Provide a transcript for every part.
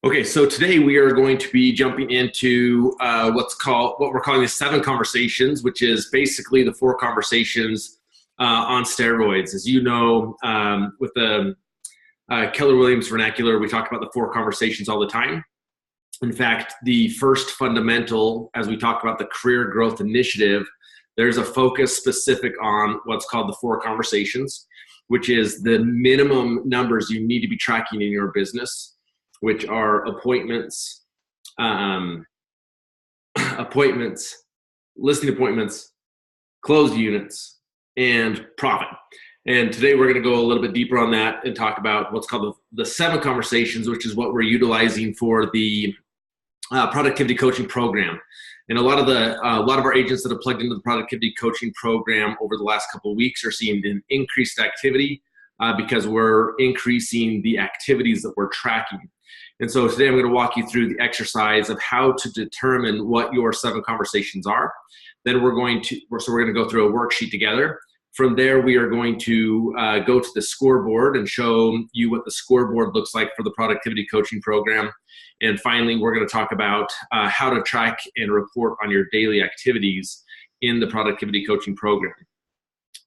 Okay, so today we are going to be jumping into what we're calling the 7 conversations, which is basically the 4 conversations on steroids. As you know, with the Keller Williams vernacular, we talk about the 4 conversations all the time. In fact, the first fundamental, as we talk about the career growth initiative, there's a focus specific on what's called the 4 conversations, which is the minimum numbers you need to be tracking in your business, which are appointments, listing appointments, closed units, and profit. And today we're going to go a little bit deeper on that and talk about what's called the 7 conversations, which is what we're utilizing for the productivity coaching program. And a lot of our agents that have plugged into the productivity coaching program over the last couple of weeks are seeing an increased activity because we're increasing the activities that we're tracking. And so today I'm going to walk you through the exercise of how to determine what your 7 conversations are. Then we're going to go through a worksheet together. From there, we are going to go to the scoreboard and show you what the scoreboard looks like for the productivity coaching program. And finally, we're going to talk about how to track and report on your daily activities in the productivity coaching program.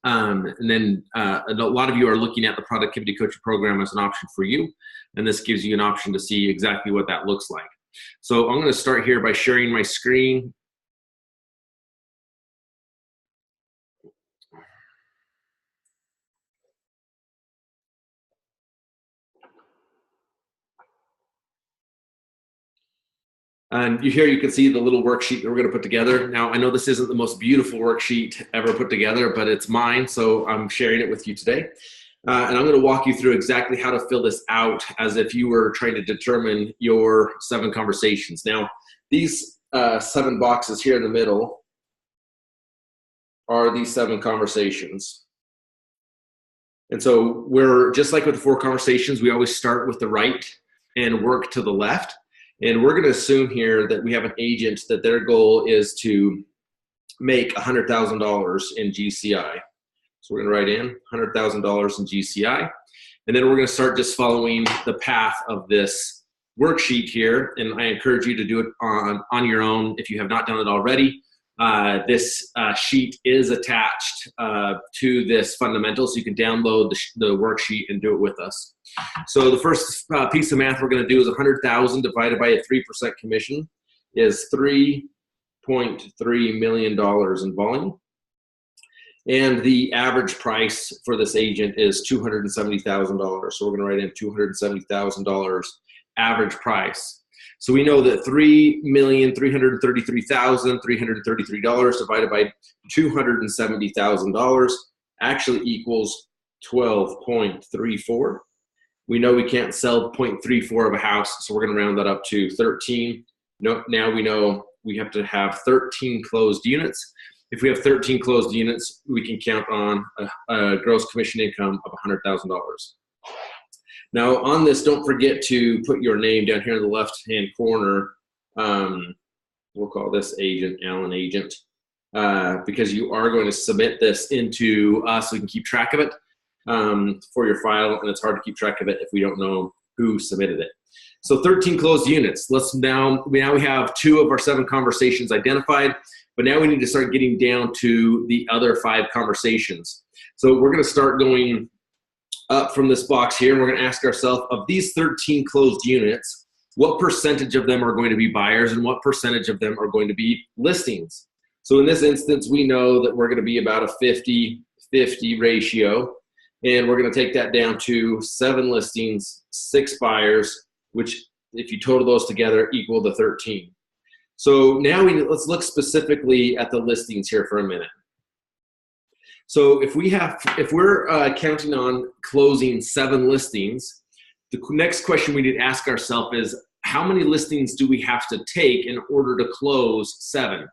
And then a lot of you are looking at the productivity coaching program as an option for you. And this gives you an option to see exactly what that looks like. So I'm going to start here by sharing my screen. And you can see the little worksheet that we're going to put together. Now, I know this isn't the most beautiful worksheet ever put together, but it's mine, so I'm sharing it with you today. And I'm going to walk you through exactly how to fill this out as if you were trying to determine your 7 conversations. Now, these 7 boxes here in the middle are these 7 conversations. And so we're just like with the 4 conversations, we always start with the right and work to the left. And we're going to assume here that we have an agent that their goal is to make $100,000 in GCI. So we're going to write in $100,000 in GCI. And then we're going to start just following the path of this worksheet here. And I encourage you to do it on your own if you have not done it already. This sheet is attached to this fundamental, so you can download the worksheet and do it with us. So the first piece of math we're going to do is 100,000 divided by a 3% commission is $3.3 million in volume. And the average price for this agent is $270,000. So we're going to write in $270,000 average price. So we know that $3,333,333 divided by $270,000 actually equals 12.34. We know we can't sell 0.34 of a house, so we're going to round that up to 13. Now we know we have to have 13 closed units. If we have 13 closed units, we can count on a gross commission income of $100,000. Now on this, don't forget to put your name down here in the left-hand corner. We'll call this agent, Alan Agent, because you are going to submit this into us so we can keep track of it for your file, and it's hard to keep track of it if we don't know who submitted it. So 13 closed units. Now we have 2 of our 7 conversations identified, but now we need to start getting down to the other 5 conversations. So we're going to start going up from this box here, and we're going to ask ourselves, of these 13 closed units, what percentage of them are going to be buyers and what percentage of them are going to be listings? So in this instance, we know that we're going to be about a 50-50 ratio, and we're going to take that down to 7 listings, 6 buyers, which if you total those together equal the 13. So now let's look specifically at the listings here for a minute. So if we're counting on closing 7 listings, the next question we need to ask ourselves is, how many listings do we have to take in order to close 7?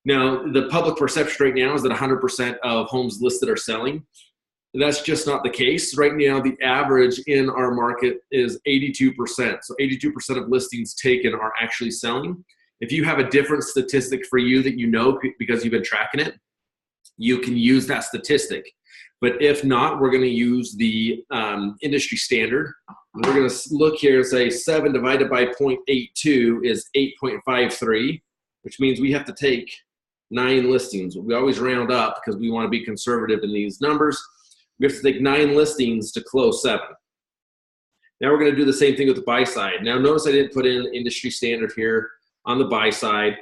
Now, the public perception right now is that 100% of homes listed are selling. That's just not the case. Right now, the average in our market is 82%. So 82% of listings taken are actually selling. If you have a different statistic for you that you know because you've been tracking it, you can use that statistic. But if not, we're going to use the industry standard, we're going to look here and say 7 divided by 0.82 is 8.53, which means we have to take 9 listings. We always round up because we want to be conservative in these numbers. We have to take 9 listings to close 7. Now we're going to do the same thing with the buy side. Now notice I didn't put in industry standard here on the buy side.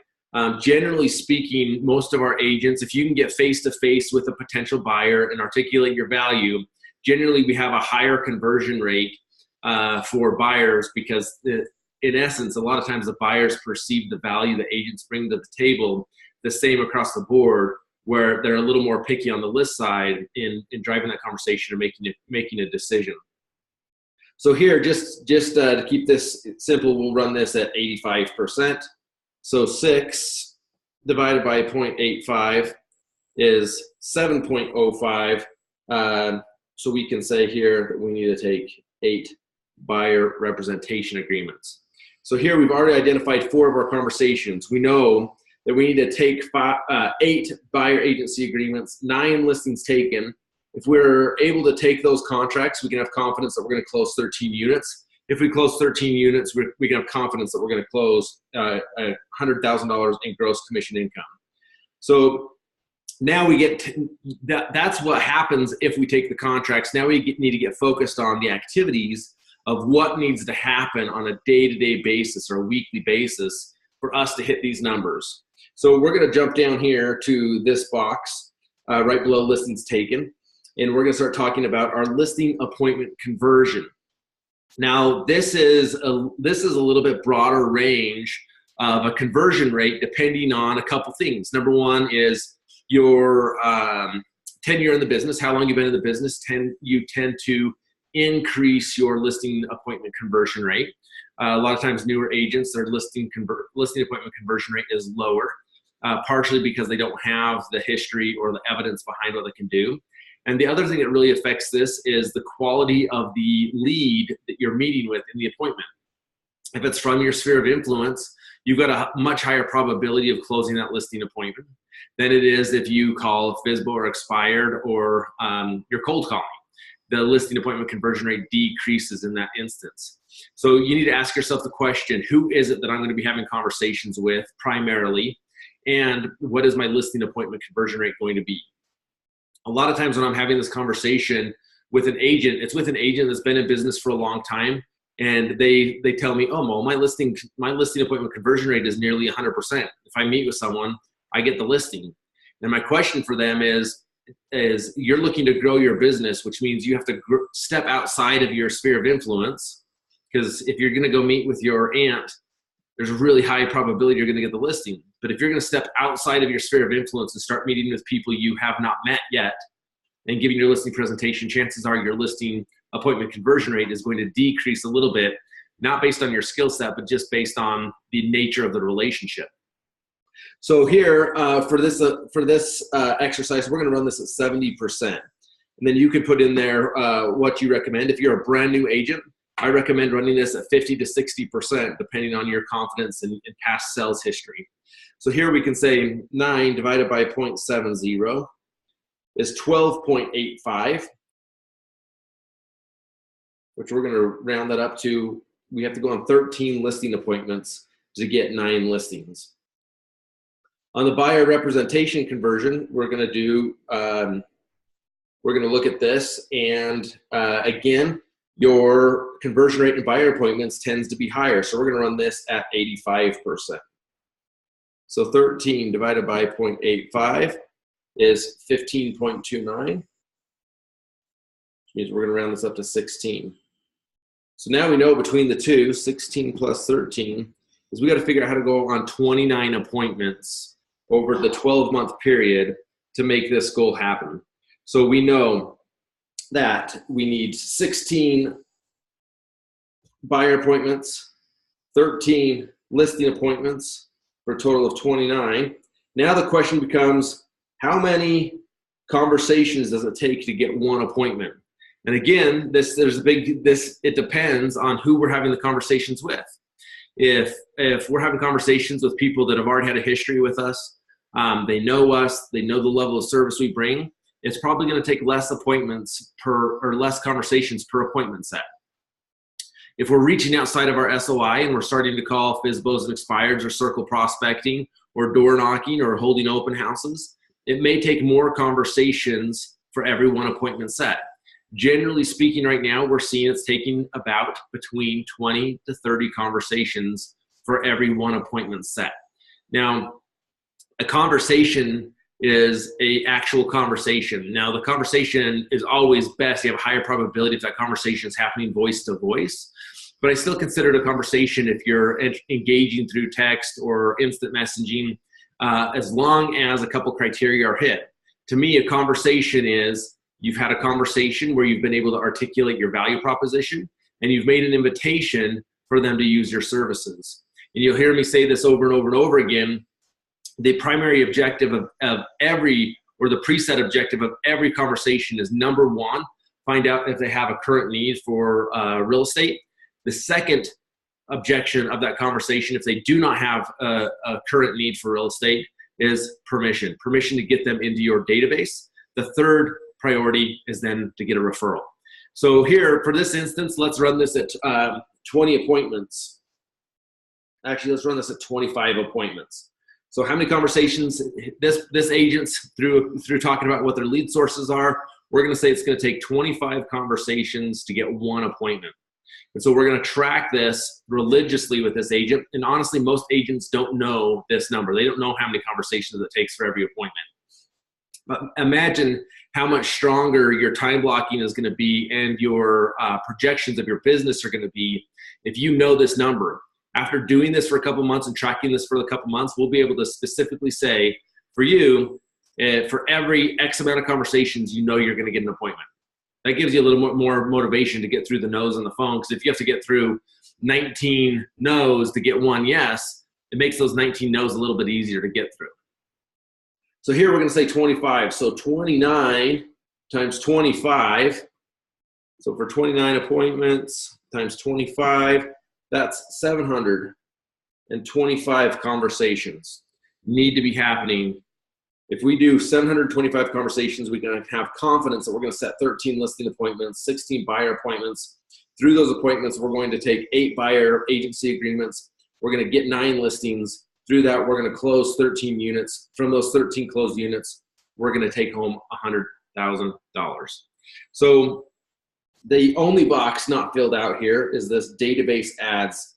Generally speaking, most of our agents, if you can get face-to-face with a potential buyer and articulate your value, generally we have a higher conversion rate for buyers because in essence, a lot of times the buyers perceive the value the agents bring to the table the same across the board, where they're a little more picky on the list side in driving that conversation or making a decision. So here, just to keep this simple, we'll run this at 85%. So 6 divided by 0.85 is 7.05. So we can say here that we need to take 8 buyer representation agreements. So here we've already identified 4 of our conversations. We know that we need to take 8 buyer agency agreements, 9 listings taken. If we're able to take those contracts, we can have confidence that we're going to close 13 units. If we close 13 units, we can have confidence that we're going to close $100,000 in gross commission income. So now we get that's what happens if we take the contracts. Now we need to get focused on the activities of what needs to happen on a day-to-day basis or a weekly basis for us to hit these numbers. So we're going to jump down here to this box right below listings taken, and we're going to start talking about our listing appointment conversion. Now this is a little bit broader range of a conversion rate depending on a couple things. Number one is your tenure in the business, how long you've been in the business. You tend to increase your listing appointment conversion rate. A lot of times newer agents, their listing appointment conversion rate is lower, partially because they don't have the history or the evidence behind what they can do. And the other thing that really affects this is the quality of the lead that you're meeting with in the appointment. If it's from your sphere of influence, you've got a much higher probability of closing that listing appointment than it is if you call FSBO or expired or you're cold calling. The listing appointment conversion rate decreases in that instance. So you need to ask yourself the question, who is it that I'm going to be having conversations with primarily, and what is my listing appointment conversion rate going to be? A lot of times when I'm having this conversation with an agent, it's with an agent that's been in business for a long time, and they tell me, oh, Mo, my listing appointment conversion rate is nearly 100%. If I meet with someone, I get the listing. And my question for them is you're looking to grow your business, which means you have to step outside of your sphere of influence, because if you're going to go meet with your aunt, there's a really high probability you're going to get the listing. But if you're going to step outside of your sphere of influence and start meeting with people you have not met yet and giving your listing presentation, chances are your listing appointment conversion rate is going to decrease a little bit, not based on your skill set, but just based on the nature of the relationship. So here, for this exercise, we're going to run this at 70%. And then you can put in there what you recommend. If you're a brand new agent, I recommend running this at 50 to 60%, depending on your confidence in past sales history. So here we can say 9 divided by 0.70 is 12.85, which we're going to round that up to. We have to go on 13 listing appointments to get 9 listings. On the buyer representation conversion, we're going to do, we're going to look at this, and again, your conversion rate in buyer appointments tends to be higher. So we're going to run this at 85%. So 13 divided by 0.85 is 15.29, which means we're going to round this up to 16. So now we know between the two, 16 plus 13, is we got to figure out how to go on 29 appointments over the 12-month period to make this goal happen. So we know that we need 16 buyer appointments, 13 listing appointments for a total of 29. Now the question becomes, how many conversations does it take to get one appointment? And again, it depends on who we're having the conversations with. If we're having conversations with people that have already had a history with us, they know us, they know the level of service we bring, it's probably going to take less appointments less conversations per appointment set. If we're reaching outside of our SOI and we're starting to call FSBOs and expireds or circle prospecting or door knocking or holding open houses, it may take more conversations for every one appointment set. Generally speaking, right now, we're seeing it's taking about between 20 to 30 conversations for every one appointment set. Now, a conversation is an actual conversation. Now, the conversation is always best. You have a higher probability if that conversation is happening voice to voice. But I still consider it a conversation if you're engaging through text or instant messaging, as long as a couple criteria are hit. To me, a conversation is you've had a conversation where you've been able to articulate your value proposition and you've made an invitation for them to use your services. And you'll hear me say this over and over and over again. The primary objective of every, or the preset objective of every conversation is, number one, find out if they have a current need for real estate. The second objection of that conversation, if they do not have a current need for real estate, is permission to get them into your database. The third priority is then to get a referral. So here, for this instance, let's run this at 20 appointments. Actually, let's run this at 25 appointments. So how many conversations this agent's through talking about what their lead sources are, we're going to say it's going to take 25 conversations to get one appointment. And so we're going to track this religiously with this agent. And honestly, most agents don't know this number. They don't know how many conversations it takes for every appointment. But imagine how much stronger your time blocking is going to be and your projections of your business are going to be if you know this number. After doing this for a couple months and tracking this for a couple months, we'll be able to specifically say, for you, for every X amount of conversations, you know you're going to get an appointment. That gives you a little more motivation to get through the no's on the phone, because if you have to get through 19 no's to get one yes, it makes those 19 no's a little bit easier to get through. So here we're going to say 25. So 29 times 25. So for 29 appointments times 25, that's 725 conversations need to be happening. If we do 725 conversations, we can have confidence that we're going to set 13 listing appointments, 16 buyer appointments. Through those appointments, we're going to take 8 buyer agency agreements. We're going to get 9 listings. Through that, we're going to close 13 units. From those 13 closed units, we're going to take home $100,000. So the only box not filled out here is this database ads,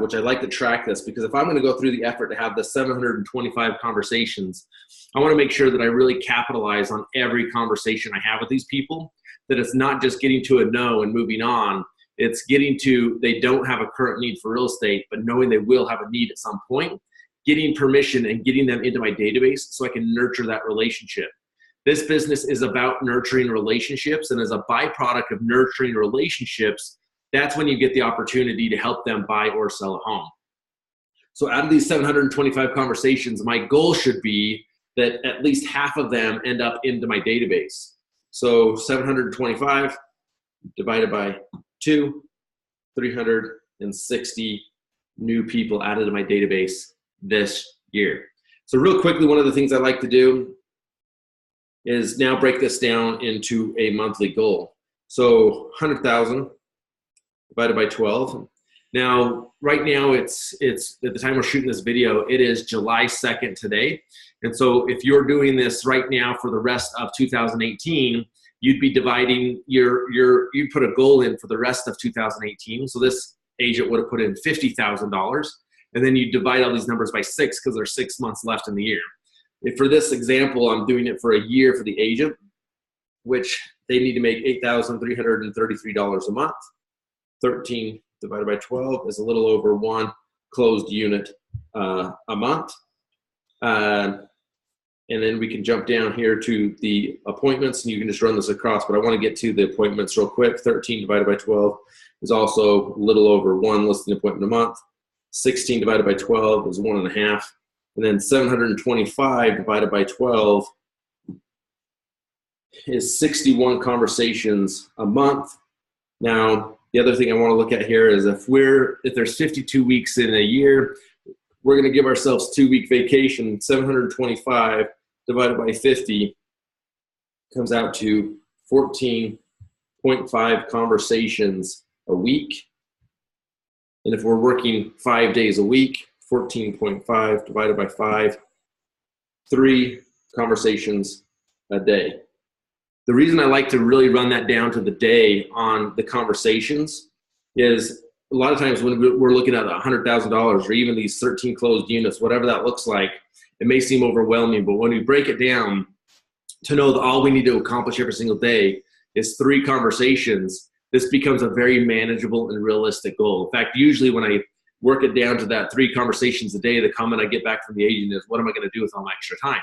which I like to track this, because if I'm going to go through the effort to have the 725 conversations, I want to make sure that I really capitalize on every conversation I have with these people, that it's not just getting to a no and moving on. It's getting to, they don't have a current need for real estate, but knowing they will have a need at some point, getting permission and getting them into my database so I can nurture that relationship. This business is about nurturing relationships, and as a byproduct of nurturing relationships, that's when you get the opportunity to help them buy or sell a home. So out of these 725 conversations, my goal should be that at least half of them end up into my database. So 725 divided by 2, 360 new people added to my database this year. So real quickly, one of the things I like to do is now break this down into a monthly goal. So 100,000 divided by 12. Now, right now, it's at the time we're shooting this video, it is July 2nd today. And so if you're doing this right now for the rest of 2018, you'd be dividing you'd put a goal in for the rest of 2018. So this agent would have put in $50,000, and then you divide all these numbers by 6 because there's 6 months left in the year. If for this example, I'm doing it for a year for the agent, which they need to make $8,333 a month. 13 divided by 12 is a little over 1 closed unit a month. And then we can jump down here to the appointments, and you can just run this across, but I want to get to the appointments real quick. 13 divided by 12 is also a little over 1 listing appointment a month. 16 divided by 12 is 1.5. And then 725 divided by 12 is 61 conversations a month. Now, the other thing I want to look at here is if there's 52 weeks in a year, we're going to give ourselves 2-week vacation. 725 divided by 50 comes out to 14.5 conversations a week. And if we're working 5 days a week, 14.5 divided by 5, 3 conversations a day. The reason I like to really run that down to the day on the conversations is a lot of times when we're looking at $100,000 or even these 13 closed units, whatever that looks like, it may seem overwhelming, but when we break it down to know that all we need to accomplish every single day is 3 conversations, this becomes a very manageable and realistic goal. In fact, usually when I work it down to that 3 conversations a day, the comment I get back from the agent is, what am I going to do with all my extra time?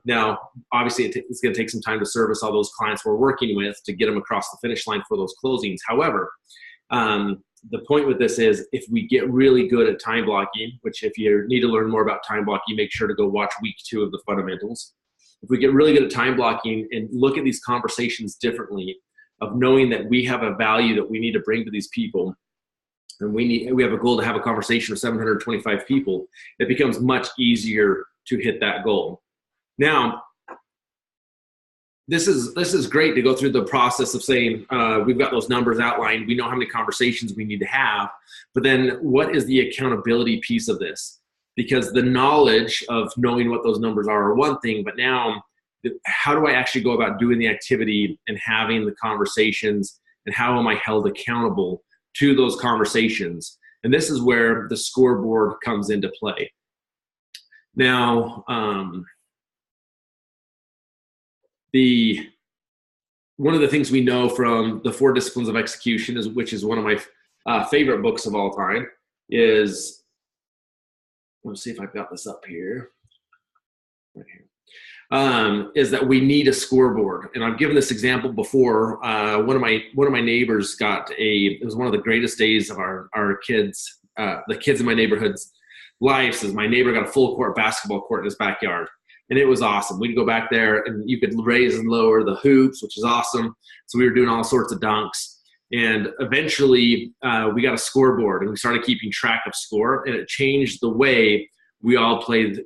Now, obviously, it's going to take some time to service all those clients we're working with to get them across the finish line for those closings. However, the point with this is if we get really good at time blocking, which if you need to learn more about time blocking, make sure to go watch week 2 of the fundamentals. If we get really good at time blocking and look at these conversations differently, of knowing that we have a value that we need to bring to these people, and we have a goal to have a conversation with 725 people, it becomes much easier to hit that goal. Now, this is great to go through the process of saying we've got those numbers outlined, we know how many conversations we need to have, but then what is the accountability piece of this? Because the knowledge of knowing what those numbers are one thing, but now how do I actually go about doing the activity and having the conversations, and how am I held accountable to those conversations? And this is where the scoreboard comes into play. Now, one of the things we know from the 4 Disciplines of Execution, which is one of my favorite books of all time, is, let's see if I've got this up here, right here, is that we need a scoreboard. And I've given this example before. One of my neighbors it was one of the greatest days of our kids, the kids in my neighborhood's lives, is my neighbor got a full court basketball court in his backyard. And it was awesome. We'd go back there and you could raise and lower the hoops, which is awesome. So we were doing all sorts of dunks. And eventually we got a scoreboard and we started keeping track of score, and it changed the way we all played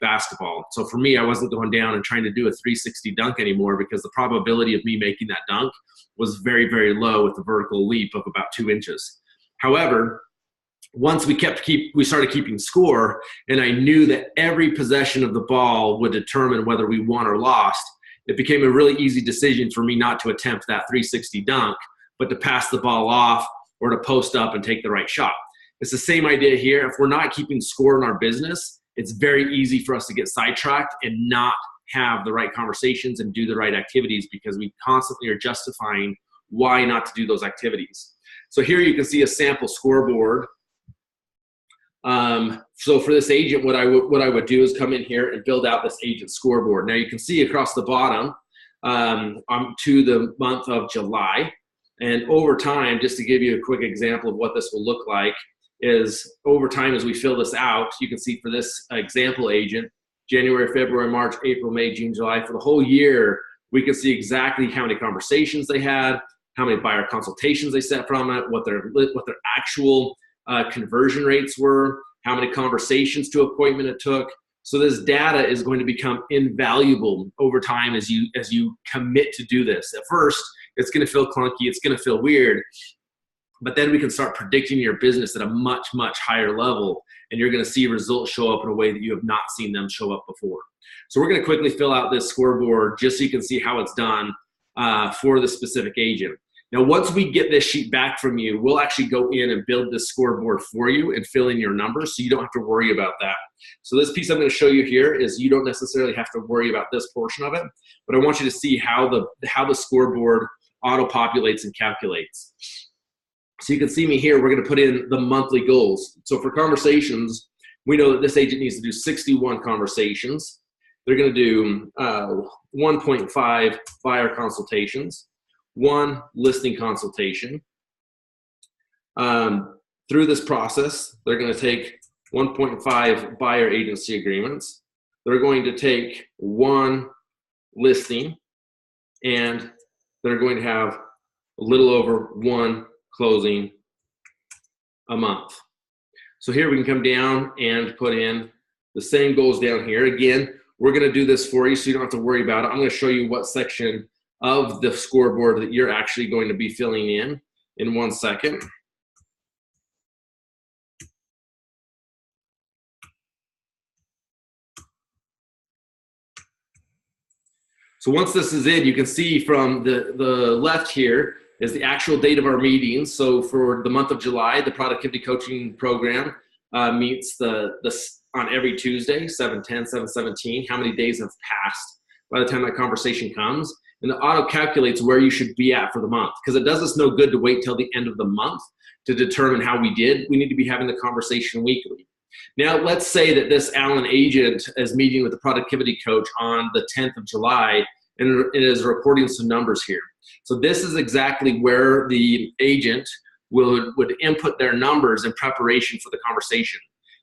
basketball. So for me, I wasn't going down and trying to do a 360 dunk anymore, because the probability of me making that dunk was very, very low with a vertical leap of about 2 inches. However, once we started keeping score, and I knew that every possession of the ball would determine whether we won or lost, it became a really easy decision for me not to attempt that 360 dunk, but to pass the ball off or to post up and take the right shot. It's the same idea here. If we're not keeping score in our business, it's very easy for us to get sidetracked and not have the right conversations and do the right activities, because we constantly are justifying why not to do those activities. So here you can see a sample scoreboard. So for this agent, what I would do is come in here and build out this agent scoreboard. Now you can see across the bottom to the month of July. And over time, just to give you a quick example of what this will look like, is over time as we fill this out, you can see for this example agent, January, February, March, April, May, June, July, for the whole year, we can see exactly how many conversations they had, how many buyer consultations they set from it, what their actual conversion rates were, how many conversations to appointment it took. So this data is going to become invaluable over time as you commit to do this. At first, it's going to feel clunky, it's going to feel weird, but then we can start predicting your business at a much, much higher level, and you're going to see results show up in a way that you have not seen them show up before. So we're going to quickly fill out this scoreboard just so you can see how it's done for the specific agent. Now, once we get this sheet back from you, we'll actually go in and build this scoreboard for you and fill in your numbers, so you don't have to worry about that. So this piece I'm going to show you here is you don't necessarily have to worry about this portion of it, but I want you to see how the scoreboard auto-populates and calculates. So you can see me here, we're going to put in the monthly goals. So for conversations, we know that this agent needs to do 61 conversations. They're going to do 1.5 buyer consultations, 1 listing consultation. Through this process, they're going to take 1.5 buyer agency agreements. They're going to take 1 listing, and they're going to have a little over 1 closing a month. So here we can come down and put in the same goals down here. Again, we're going to do this for you so you don't have to worry about it. I'm going to show you what section of the scoreboard that you're actually going to be filling in 1 second. So once this is in, you can see from the left here is the actual date of our meetings. So for the month of July, the productivity coaching program meets on every Tuesday, 7/10, 7/17. How many days have passed by the time that conversation comes? And it auto calculates where you should be at for the month, because it does us no good to wait till the end of the month to determine how we did. We need to be having the conversation weekly. Now, let's say that this Allen agent is meeting with the productivity coach on the 10th of July, and it is reporting some numbers here. So this is exactly where the agent would input their numbers in preparation for the conversation.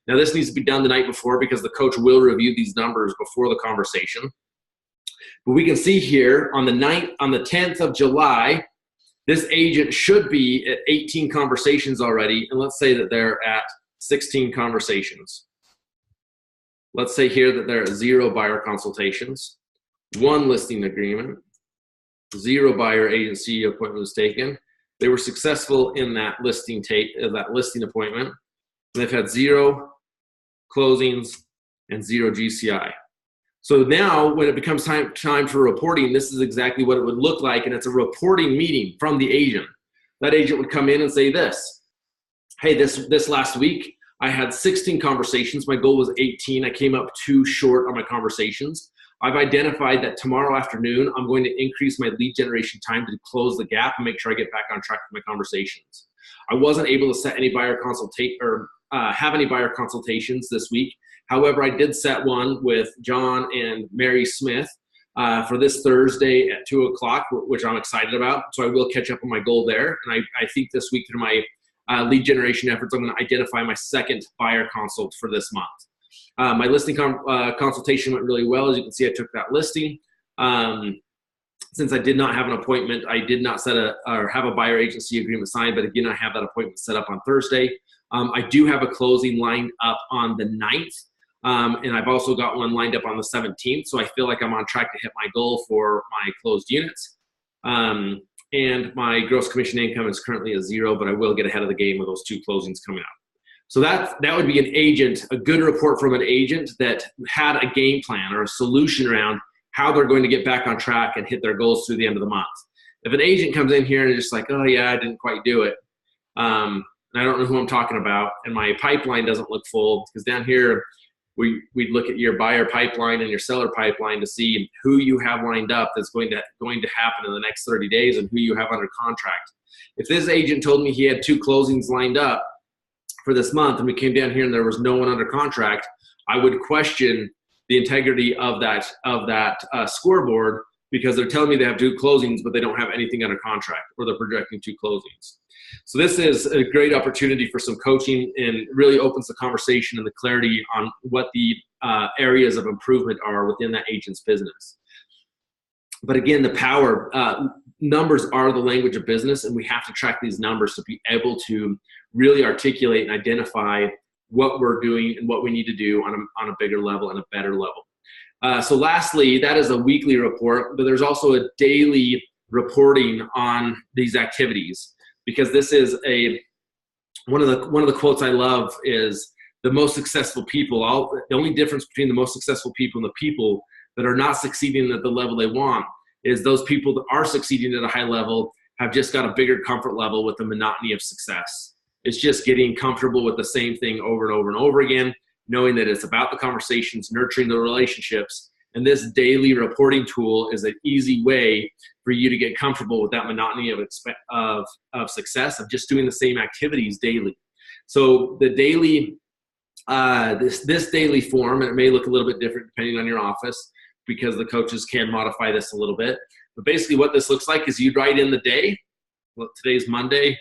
Now, this needs to be done the night before, because the coach will review these numbers before the conversation. But we can see here on the 10th of July, this agent should be at 18 conversations already, and let's say that they're at 16 conversations. Let's say here that there are 0 buyer consultations, 1 listing agreement, 0 buyer agency appointment was taken. They were successful in that listing appointment. They've had 0 closings and 0 GCI. So now when it becomes time for reporting, this is exactly what it would look like, and it's a reporting meeting from the agent. That agent would come in and say this: hey, this last week, I had 16 conversations. My goal was 18. I came up too short on my conversations. I've identified that tomorrow afternoon, I'm going to increase my lead generation time to close the gap and make sure I get back on track with my conversations. I wasn't able to set any buyer have any buyer consultations this week. However, I did set one with John and Mary Smith for this Thursday at 2 o'clock, which I'm excited about. So I will catch up on my goal there. And I think this week through my lead generation efforts, I'm going to identify my second buyer consult for this month. My listing consultation went really well. As you can see, I took that listing. Since I did not have an appointment, I did not have a buyer agency agreement signed, but again, I have that appointment set up on Thursday. I do have a closing lined up on the 9th. And I've also got one lined up on the 17th. So I feel like I'm on track to hit my goal for my closed units. And my gross commission income is currently at 0, but I will get ahead of the game with those 2 closings coming up. So that would be an agent, a good report from an agent that had a game plan or a solution around how they're going to get back on track and hit their goals through the end of the month. If an agent comes in here and is just like, oh yeah, I didn't quite do it, and I don't know who I'm talking about, and my pipeline doesn't look full, because down here we'd look at your buyer pipeline and your seller pipeline to see who you have lined up that's going to happen in the next 30 days and who you have under contract. If this agent told me he had 2 closings lined up for this month and we came down here and there was no one under contract, I would question the integrity of that scoreboard, because they're telling me they have 2 closings but they don't have anything under contract, or they're projecting 2 closings. So this is a great opportunity for some coaching, and really opens the conversation and the clarity on what the areas of improvement are within that agent's business. But again, the power, numbers are the language of business, and we have to track these numbers to be able to really articulate and identify what we're doing and what we need to do on a bigger level and a better level. So lastly, that is a weekly report, but there's also a daily reporting on these activities, because this is one of the quotes I love is, the most successful people, the only difference between the most successful people and the people that are not succeeding at the level they want is those people that are succeeding at a high level have just got a bigger comfort level with the monotony of success. It's just getting comfortable with the same thing over and over and over again, knowing that it's about the conversations, nurturing the relationships. And this daily reporting tool is an easy way for you to get comfortable with that monotony of success, of just doing the same activities daily. So the daily, this daily form, and it may look a little bit different depending on your office, because the coaches can modify this a little bit. But basically what this looks like is you write in the day. Well, today's Monday,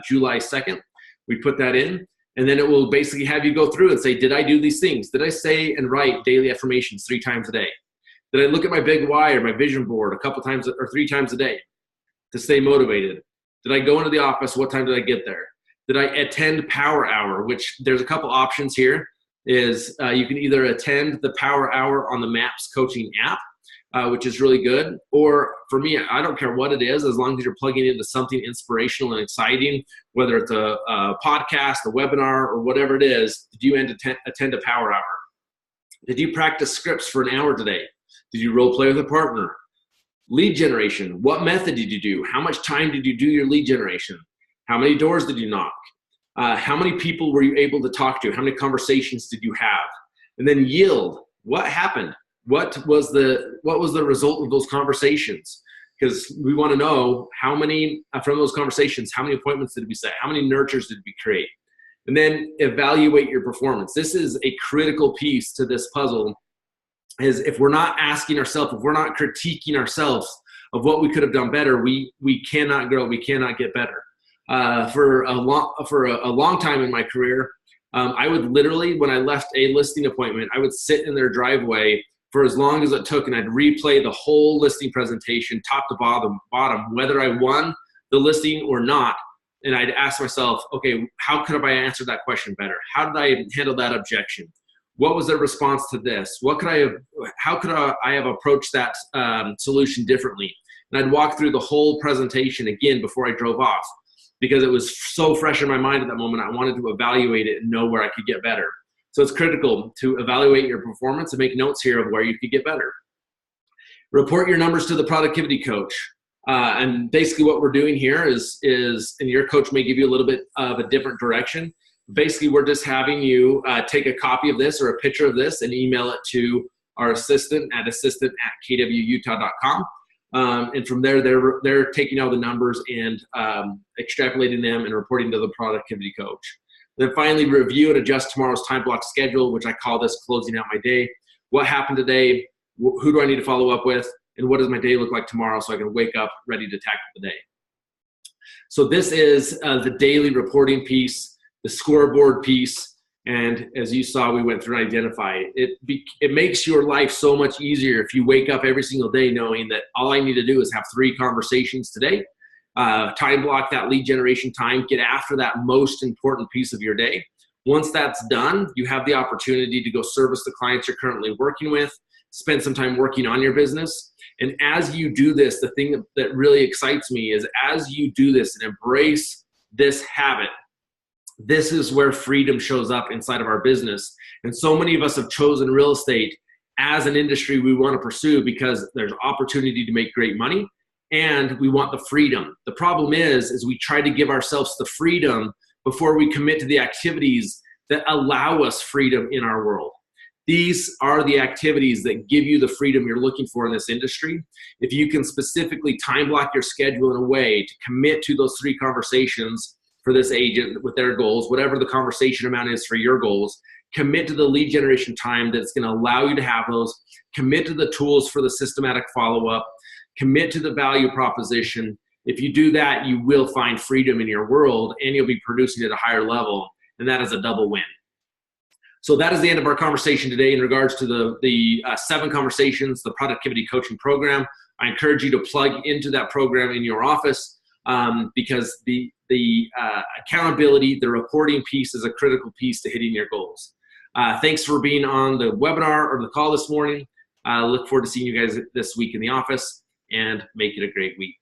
July 2nd. We put that in, and then it will basically have you go through and say, did I do these things? Did I say and write daily affirmations 3 times a day? Did I look at my big why or my vision board a couple times or 3 times a day to stay motivated? Did I go into the office? What time did I get there? Did I attend Power Hour, which there's a couple options here. Is you can either attend the Power Hour on the MAPS coaching app, which is really good. Or for me, I don't care what it is, as long as you're plugging into something inspirational and exciting, whether it's a podcast, a webinar, or whatever it is. Did you attend a Power Hour? Did you practice scripts for an hour today? Did you role play with a partner? Lead generation. What method did you do? How much time did you do your lead generation? How many doors did you knock? How many people were you able to talk to? How many conversations did you have? And then yield. What happened? What was the result of those conversations? Because we want to know how many, from those conversations, how many appointments did we set? How many nurtures did we create? And then evaluate your performance. This is a critical piece to this puzzle, is if we're not asking ourselves, if we're not critiquing ourselves of what we could have done better, we cannot grow, we cannot get better. For a long time in my career, I would literally, when I left a listing appointment, I would sit in their driveway for as long as it took, and I'd replay the whole listing presentation, top to bottom, whether I won the listing or not. And I'd ask myself, okay, how could have I answered that question better? How did I handle that objection? What was their response to this? How could I have approached that solution differently? And I'd walk through the whole presentation again before I drove off, because it was so fresh in my mind at that moment. I wanted to evaluate it and know where I could get better. So it's critical to evaluate your performance and make notes here of where you could get better. Report your numbers to the productivity coach. And basically what we're doing here is, and your coach may give you a little bit of a different direction. Basically, we're just having you take a copy of this or a picture of this and email it to our assistant at kwutah.com. And from there, they're taking all the numbers and extrapolating them and reporting to the productivity coach. Then finally, review and adjust tomorrow's time block schedule, which I call this closing out my day. What happened today? Who do I need to follow up with? And what does my day look like tomorrow so I can wake up ready to tackle the day? So this is the daily reporting piece, the scoreboard piece. And as you saw, we went through and identified it. It makes your life so much easier if you wake up every single day knowing that all I need to do is have 3 conversations today. Time block that lead generation time, get after that most important piece of your day. Once that's done, you have the opportunity to go service the clients you're currently working with, spend some time working on your business. And as you do this, the thing that really excites me is as you do this and embrace this habit, this is where freedom shows up inside of our business. And so many of us have chosen real estate as an industry we want to pursue because there's opportunity to make great money and we want the freedom. The problem is we try to give ourselves the freedom before we commit to the activities that allow us freedom in our world. These are the activities that give you the freedom you're looking for in this industry. If you can specifically time block your schedule in a way to commit to those 3 conversations for this agent with their goals, whatever the conversation amount is for your goals, commit to the lead generation time that's going to allow you to have those, commit to the tools for the systematic follow-up, commit to the value proposition. If you do that, you will find freedom in your world and you'll be producing at a higher level, and that is a double win. So that is the end of our conversation today in regards to the 7 conversations, the productivity coaching program. I encourage you to plug into that program in your office because the accountability, the reporting piece is a critical piece to hitting your goals. Thanks for being on the webinar or the call this morning. Look forward to seeing you guys this week in the office, and make it a great week.